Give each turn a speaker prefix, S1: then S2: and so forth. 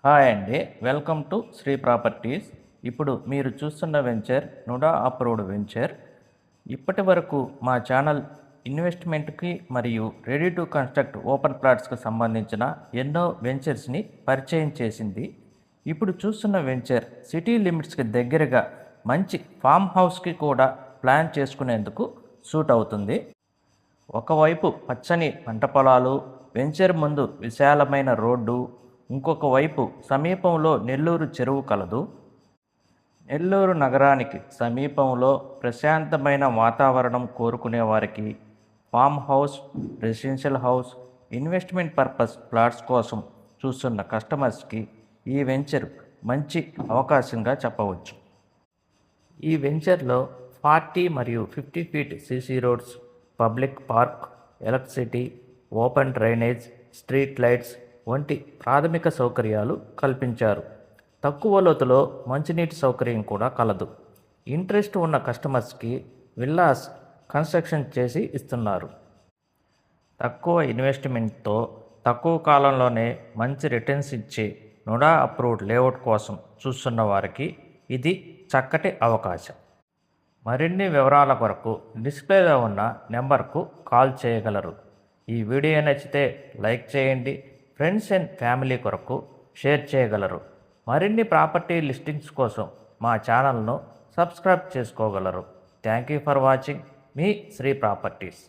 S1: Hi అండి. Welcome to Shri properties. ఇప్పుడు మీరు చూస్తున్న వెంచర్ నుడా అప్రూవ్డ్ వెంచర్. ఇప్పటి వరకు మా ఛానల్ ఇన్వెస్ట్మెంట్కి మరియు రెడీ టు కన్స్ట్రక్ట్ ఓపెన్ ప్లాట్స్కి సంబంధించిన ఎన్నో వెంచర్స్ని పరిచయం చేసింది. ఇప్పుడు చూస్తున్న వెంచర్ సిటీ లిమిట్స్కి దగ్గరగా మంచి ఫామ్ హౌస్కి కూడా ప్లాన్ చేసుకునేందుకు సూట్ అవుతుంది. ఒకవైపు పచ్చని పంట పొలాలు, వెంచర్ ముందు విశాలమైన రోడ్డు, ఇంకొక వైపు సమీపంలో నెల్లూరు చెరువు కలదు. నెల్లూరు నగరానికి సమీపంలో ప్రశాంతమైన వాతావరణం కోరుకునే వారికి farm house, residential house, investment purpose plots కోసం చూస్తున్న కస్టమర్స్కి ఈ వెంచర్ మంచి అవకాశంగా చెప్పవచ్చు. ఈ వెంచర్లో 40 మరియు 50 feet CC roads, public park, electricity, open drainage, street lights వంటి ప్రాథమిక సౌకర్యాలు కల్పించారు. తక్కువ లోతులో మంచినీటి సౌకర్యం కూడా కలదు. ఇంట్రెస్ట్ ఉన్న కస్టమర్స్కి విల్లాస్ కన్స్ట్రక్షన్ చేసి ఇస్తున్నారు. తక్కువ ఇన్వెస్ట్మెంట్తో తక్కువ కాలంలోనే మంచి రిటర్న్స్ ఇచ్చే నుడా అప్రూవ్డ్ లేఅవుట్ కోసం చూస్తున్న వారికి ఇది చక్కటి అవకాశం. మరిన్ని వివరాల కొరకు డిస్ప్లేలో ఉన్న నెంబర్కు కాల్ చేయగలరు. ఈ వీడియో నచ్చితే లైక్ చేయండి. ఫ్రెండ్స్ అండ్ ఫ్యామిలీ కొరకు షేర్ చేయగలరు. మరిన్ని ప్రాపర్టీ లిస్టింగ్స్ కోసం మా ఛానల్ను సబ్స్క్రైబ్ చేసుకోగలరు. Thank you for watching. మీ శ్రీ ప్రాపర్టీస్.